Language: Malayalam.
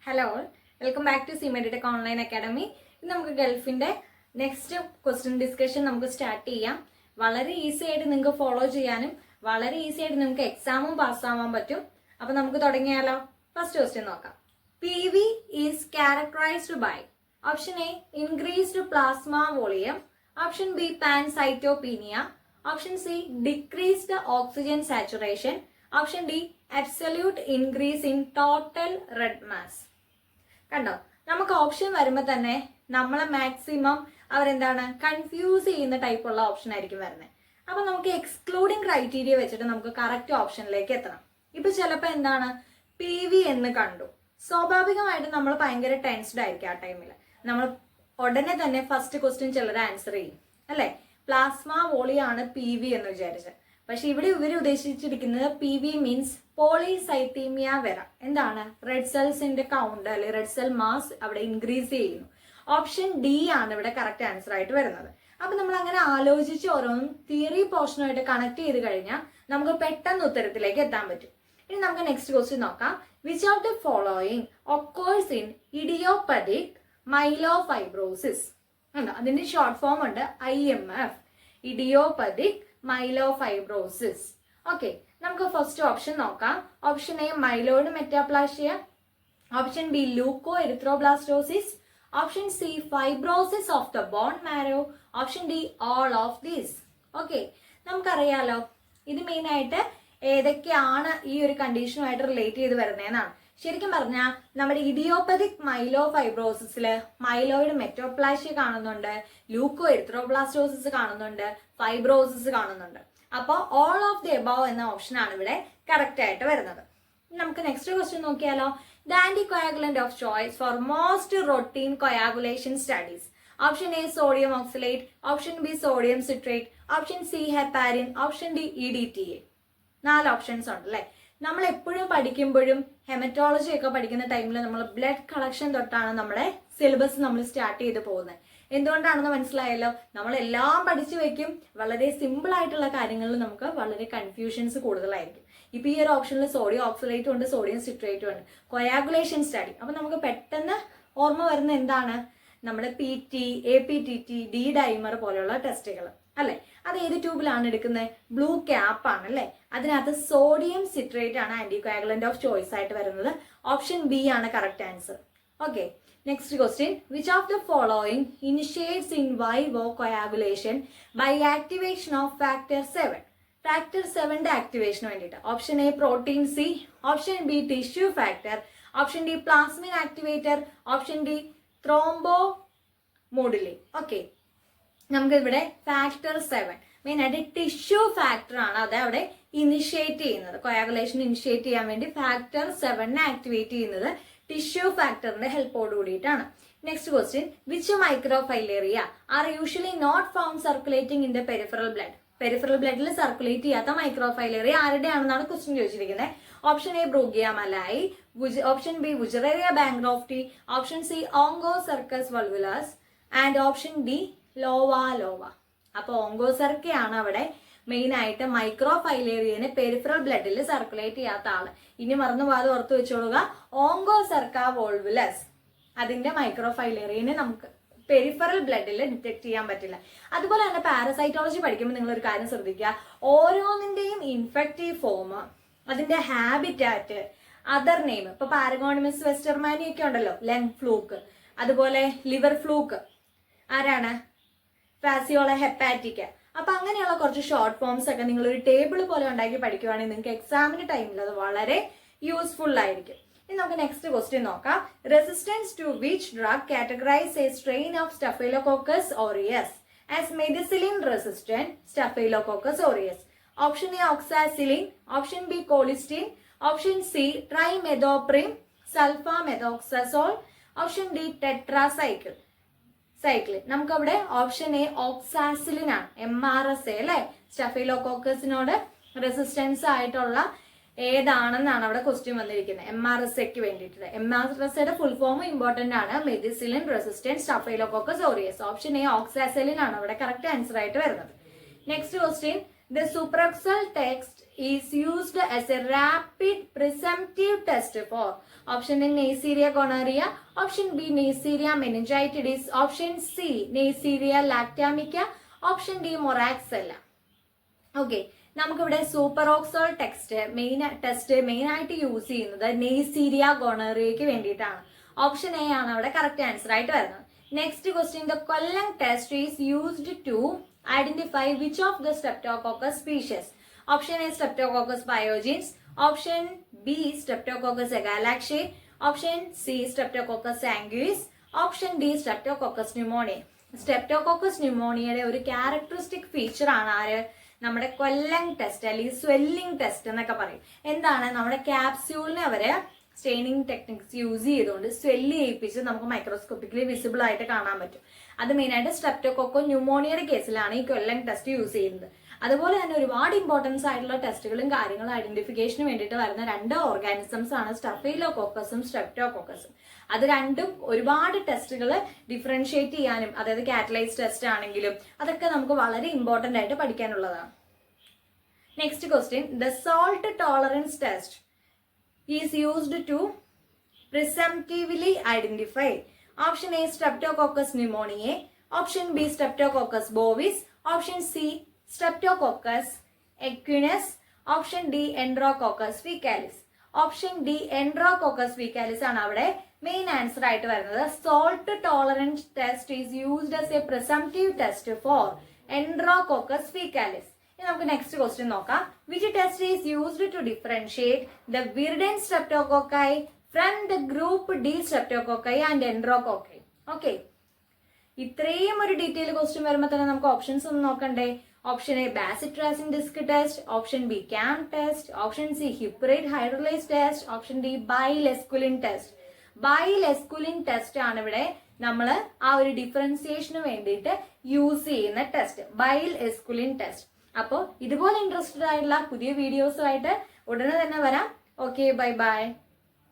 ഹലോ വെൽക്കം ബാക്ക് ടു സിമെഡിടെക് ഓൺലൈൻ അക്കാഡമി. ഇന്ന് നമുക്ക് ഗൾഫിന്റെ നെക്സ്റ്റ് ക്വസ്റ്റ്യൻ ഡിസ്കഷൻ നമുക്ക് സ്റ്റാർട്ട് ചെയ്യാം. വളരെ ഈസി ആയിട്ട് നിങ്ങൾക്ക് ഫോളോ ചെയ്യാനും വളരെ ഈസി ആയിട്ട് നിങ്ങൾക്ക് എക്സാമും പാസ്സാവാൻ പറ്റും. അപ്പൊ നമുക്ക് തുടങ്ങിയാലോ? ഫസ്റ്റ് ക്വസ്റ്റ്യൻ നോക്കാം. PV is characterised by option A increased plasma volume, option B pancytopenia, option C decreased oxygen saturation, option D absolute increase in total red mass. കണ്ടോ, നമുക്ക് ഓപ്ഷൻ വരുമ്പോൾ തന്നെ നമ്മളെ മാക്സിമം അവരെന്താണ് കൺഫ്യൂസ് ചെയ്യുന്ന ടൈപ്പുള്ള ഓപ്ഷൻ ആയിരിക്കും വരുന്നത്. അപ്പൊ നമുക്ക് എക്സ്ക്ലൂഡിങ് ക്രൈറ്റീരിയ വെച്ചിട്ട് നമുക്ക് കറക്റ്റ് ഓപ്ഷനിലേക്ക് എത്തണം. ഇപ്പൊ ചിലപ്പോൾ എന്താണ് PV എന്ന് കണ്ടു, സ്വാഭാവികമായിട്ടും നമ്മൾ ഭയങ്കര ടെൻസ്ഡ് ആയിരിക്കും. ആ ടൈമിൽ നമ്മൾ ഉടനെ തന്നെ ഫസ്റ്റ് ക്വസ്റ്റ്യൻ ചിലർ ആൻസർ ചെയ്യും അല്ലെ, പ്ലാസ്മ വോളിയാണ് PV എന്ന് വിചാരിച്ച്. പക്ഷെ ഇവിടെ ഇവർ ഉദ്ദേശിച്ചിരിക്കുന്നത് PV മീൻസ് പോളിസൈത്തീമിയ വെറ. എന്താണ്? റെഡ് സെൽസിന്റെ കൗണ്ട് അല്ലെ റെഡ് സെൽ മാസ് അവിടെ ഇൻക്രീസ് ചെയ്യുന്നു. ഓപ്ഷൻ ഡി ആണ് ഇവിടെ കറക്റ്റ് ആൻസർ ആയിട്ട് വരുന്നത്. അപ്പൊ നമ്മൾ അങ്ങനെ ആലോചിച്ച് ഓരോന്നും തിയറി പോർഷനുമായിട്ട് കണക്ട് ചെയ്ത് കഴിഞ്ഞാൽ നമുക്ക് പെട്ടെന്ന് ഉത്തരത്തിലേക്ക് എത്താൻ പറ്റും. ഇനി നമുക്ക് നെക്സ്റ്റ് ക്വസ്റ്റ്യൻ നോക്കാം. Which of the following occurs in idiopathic myelofibrosis? അതിന്റെ ഷോർട്ട് ഫോം ഉണ്ട് IMF, ഇഡിയോപതിക് മൈലോഫൈബ്രോസിസ്. ഓക്കെ, നമുക്ക് ഫസ്റ്റ് ഓപ്ഷൻ നോക്കാം. Option A myeloid metaplasia, option B leucoerythroblastosis, option C fibrosis of the bone marrow, option D all of these. Okay, നമുക്കറിയാലോ ഇത് മെയിൻ ആയിട്ട് ഏതൊക്കെയാണ് ഈ ഒരു കണ്ടീഷനുമായിട്ട് റിലേറ്റ് ചെയ്ത് വരുന്നതെന്നാണ്. ശരിക്കും പറഞ്ഞാൽ നമ്മുടെ ഇഡിയോപതിക് മൈലോഫൈബ്രോസിസിൽ മൈലോയിഡ് മെറ്റോപ്ലാഷ്യ കാണുന്നുണ്ട്, ലൂക്കോ എരിത്രോബ്ലാസ്റ്റോസിസ് കാണുന്നുണ്ട്, ഫൈബ്രോസിസ് കാണുന്നുണ്ട്. അപ്പോൾ ഓൾ ഓഫ് ദി എബവ് എന്ന ഓപ്ഷൻ ആണ് ഇവിടെ കറക്റ്റ് ആയിട്ട് വരുന്നത്. നമുക്ക് നെക്സ്റ്റ് ക്വസ്റ്റ്യൻ നോക്കിയാലോ. The anticoagulant of choice for most routine coagulation studies? Option A sodium oxalate, option B sodium citrate, option C heparin, option D EDTA. 4 options ഉണ്ട് അല്ലെ. നമ്മൾ എപ്പോഴും പഠിക്കുമ്പോഴും ഹെമറ്റോളജി ഒക്കെ പഠിക്കുന്ന ടൈമിൽ നമ്മൾ ബ്ലഡ് കളക്ഷൻ തൊട്ടാണ് നമ്മുടെ സിലബസ് നമ്മൾ സ്റ്റാർട്ട് ചെയ്ത് പോകുന്നത്. എന്തുകൊണ്ടാണെന്ന് മനസ്സിലായല്ലോ. നമ്മൾ എല്ലാം പഠിച്ചു വെക്കും, വളരെ സിമ്പിൾ ആയിട്ടുള്ള കാര്യങ്ങളിൽ നമുക്ക് വളരെ കൺഫ്യൂഷൻസ് കൂടുതലായിരിക്കും. ഇപ്പൊ ഈ ഒരു ഓപ്ഷനിൽ സോഡിയം ഓക്സലേറ്റും ഉണ്ട്, സോഡിയം സിട്രേറ്റും ഉണ്ട്, കൊയാഗുലേഷൻ സ്റ്റഡി. അപ്പൊ നമുക്ക് പെട്ടെന്ന് ഓർമ്മ വരുന്ന എന്താണ്? നമ്മുടെ PT, APTT, D ഡൈമർ പോലെയുള്ള ടെസ്റ്റുകൾ അല്ലെ. അത് ഏത് ട്യൂബിലാണ് എടുക്കുന്നത്? ബ്ലൂ ക്യാപ്പ് ആണ് അല്ലെ. അതിനകത്ത് സോഡിയം സിട്രേറ്റ് ആണ് ആന്റികോയാഗുലന്റ് ഓഫ് ചോയ്സ് ആയിട്ട് വരുന്നത്. ഓപ്ഷൻ ബി ആണ് correct answer. Okay, next question. Which of the following initiates in vivo coagulation by activation of factor 7? Factor 7ന്റെ ആക്ടിവേഷന് വേണ്ടിയിട്ട് option A protein C, option B tissue factor, option D plasmin activator, option D thrombomodulin. Okay, നമുക്ക് ഇവിടെ ഫാക്ടർ 7 മെയിൻ ആയിട്ട് ടിഷ്യൂ ഫാക്ടർ ആണ് അത് അവിടെ ഇനിഷ്യേറ്റ് ചെയ്യുന്നത്. കൊയാഗുലേഷൻ ഇനിഷ്യേറ്റ് ചെയ്യാൻ വേണ്ടി ഫാക്ടർ 7നെ ആക്ടിവേറ്റ് ചെയ്യുന്നത് ടിഷ്യൂ ഫാക്ടറിന്റെ ഹെൽപ്പോട് കൂടിയിട്ടാണ്. Next question. Which microfilaria are usually not found circulating in the peripheral blood? Peripheral ബ്ലഡിൽ സർക്കുലേറ്റ് ചെയ്യാത്ത മൈക്രോഫൈലേറിയ ആരുടെയാണെന്നാണ് ക്വസ്റ്റ്യൻ ചോദിച്ചിരിക്കുന്നത്. Option A Brugia malayi, option B Wuchereria bancrofti, option C Onchocerca volvulus and option D Loa. അപ്പൊ ഓങ്കോസർക്കയാണ് അവിടെ മെയിൻ ആയിട്ട് മൈക്രോഫൈലേറിയനെ പെരിഫറൽ ബ്ലഡിൽ സർക്കുലേറ്റ് ചെയ്യാത്ത ആള്. ഇനി മറന്നു പോകാതെ ഓർത്ത് വെച്ചോളുക, ഓങ്കോസർക്ക വോൾവുലസ് അതിന്റെ മൈക്രോഫൈലേറിയനെ നമുക്ക് പെരിഫറൽ ബ്ലഡിൽ ഡിറ്റക്ട് ചെയ്യാൻ പറ്റില്ല. അതുപോലെ തന്നെ പാരസൈറ്റോളജി പഠിക്കുമ്പോൾ നിങ്ങൾ ഒരു കാര്യം ശ്രദ്ധിക്കുക, ഓരോന്നിന്റെയും ഇൻഫെക്റ്റീവ് ഫോം, അതിന്റെ ഹാബിറ്റാറ്റ്, അതർ നെയിം. ഇപ്പൊ പാരഗോണിമസ് വെസ്റ്റർമാനി ഒക്കെ ഉണ്ടല്ലോ, ലങ് ഫ്ലൂക്ക്, അതുപോലെ ലിവർ ഫ്ലൂക്ക് ആരാണ്? ഫാസിയോള ഹെപ്പാറ്റിക്ക. അപ്പൊ അങ്ങനെയുള്ള കുറച്ച് ഷോർട്ട് ഫോംസ് ഒക്കെ നിങ്ങൾ ഒരു ടേബിൾ പോലെ ഉണ്ടാക്കി പഠിക്കുവാണെങ്കിൽ നിങ്ങൾക്ക് എക്സാമിന് ടൈമിൽ അത് വളരെ യൂസ്ഫുൾ ആയിരിക്കും. ഇനി നമുക്ക് നെക്സ്റ്റ് ക്വസ്റ്റ്യൻ നോക്കാം. Resistance to which drug categorise a strain of Staphylococcus aureus as methicillin resistant Staphylococcus aureus? Option A oxacillin, option B colistin, option C trimethoprim sulfamethoxazole, option D tetracycline. നമുക്കവിടെ ഓപ്ഷൻ എ ഓക്സാസിലിൻ ആണ്, MRSA അല്ലെ. സ്റ്റഫൈലോകോക്കസിനോട് റെസിസ്റ്റൻസ് ആയിട്ടുള്ള ഏതാണെന്നാണ് അവിടെ ക്വസ്റ്റ്യൻ വന്നിരിക്കുന്നത്. MRSAക്ക് വേണ്ടിയിട്ട്. MRSAയുടെ ഫുൾ ഫോം ഇമ്പോർട്ടന്റ് ആണ്, methicillin resistant Staphylococcus aureus. Option A oxacillin ആണ് അവിടെ കറക്റ്റ് ആൻസർ ആയിട്ട് വരുന്നത്. Next question. The supraxal text is used as a rapid presumptive test for option A Neisseria gonorrhea, option B Neisseria meningitidis, option C Neisseria lactamica, option D Moraxella. Okay, നമുക്കിവിടെ സൂപ്പറോക്സോൾ ടെസ്റ്റ് മെയിൻ ആയിട്ട് യൂസ് ചെയ്യുന്നത് നെയ്സീരിയ ഗോണറിയയ്ക്ക് വേണ്ടിയിട്ടാണ്. ഓപ്ഷൻ എ ആണ് അവിടെ കറക്റ്റ് ആൻസർ ആയിട്ട് വരുന്നത്. Next question, the quellung test is used to identify which of the streptococcus species. Option A Streptococcus pyogenes, option B Streptococcus agalactiae, option C Streptococcus sanguis, option D Streptococcus pneumoniae. Streptococcus ന്യൂമോണിയയുടെ ഒരു ക്യാരക്ടറിസ്റ്റിക് ഫീച്ചർ ആണ് ആര്, നമ്മുടെ കൊല്ലം ടെസ്റ്റ് അല്ലെങ്കിൽ സ്വെല്ലിംഗ് ടെസ്റ്റ് എന്നൊക്കെ പറയും. എന്താണ്, നമ്മുടെ ക്യാപ്സ്യൂളിനെ അവര് സ്റ്റെയിനിങ് ടെക്നിക്സ് യൂസ് ചെയ്തുകൊണ്ട് സ്വെല്ല് ചെയ്യിപ്പിച്ച് നമുക്ക് മൈക്രോസ്കോപ്പിക്കലി വിസിബിൾ ആയിട്ട് കാണാൻ പറ്റും. അത് മെയിനായിട്ട് സ്ട്രെപ്റ്റോകോക്കോ ന്യൂമോണിയയുടെ കേസിലാണ് ഈ കൊല്ലം ടെസ്റ്റ് യൂസ് ചെയ്യുന്നത്. അതുപോലെ തന്നെ ഒരുപാട് ഇമ്പോർട്ടൻസ് ആയിട്ടുള്ള ടെസ്റ്റുകളും കാര്യങ്ങളും ഐഡന്റിഫിക്കേഷന് വേണ്ടിയിട്ട് വരുന്ന 2 ഓർഗാനിസംസ് ആണ് സ്റ്റഫൈലോകോക്കസും സ്ട്രെപ്റ്റോകോക്കസും. അത് രണ്ടും ഒരുപാട് ടെസ്റ്റുകൾ ഡിഫറൻഷിയേറ്റ് ചെയ്യാനും, അതായത് കാറ്റലൈസ് ടെസ്റ്റ് ആണെങ്കിലും അതൊക്കെ നമുക്ക് വളരെ ഇമ്പോർട്ടന്റ് ആയിട്ട് പഠിക്കാനുള്ളതാണ്. Next question, the salt tolerance test is used to presumptively identify. Option A Streptococcus pneumoniae, option B Streptococcus bovis, option C Streptococcus equinus, option D Enterococcus faecalis. Option D Enterococcus faecalis ആണ് അവിടെ മെയിൻ ആൻസർ ആയിട്ട് വരുന്നത്. Salt tolerance test is used as a presumptive test for Enterococcus faecalis. ഇനി നമുക്ക് നെക്സ്റ്റ് ക്വസ്റ്റ്യൻ നോക്കാം. Which test is used to differentiate the viridans streptococci from the group D streptococci and enterococci. Okay, ഇത്രയും ഒരു ഡീറ്റെയിൽ ക്വസ്റ്റ്യൻ വരുമ്പോൾ തന്നെ നമുക്ക് ഓപ്ഷൻസ് ഒന്ന് നോക്കണ്ടേ. Option A bacitracin disc test, option B ക്യാം test, option C hippurate hydrolyse test, option D bile esculin test. Bile esculin test ആണ് ഇവിടെ നമ്മൾ ആ ഒരു ഡിഫറൻസിയേഷന് വേണ്ടിയിട്ട് യൂസ് ചെയ്യുന്ന ടെസ്റ്റ്, ബൈലെസ്കുലിൻ ടെസ്റ്റ്. അപ്പോൾ ഇതുപോലെ ഇൻട്രസ്റ്റഡ് ആയിട്ടുള്ള പുതിയ വീഡിയോസുമായിട്ട് ഉടനെ തന്നെ വരാം. Okay, bye bye.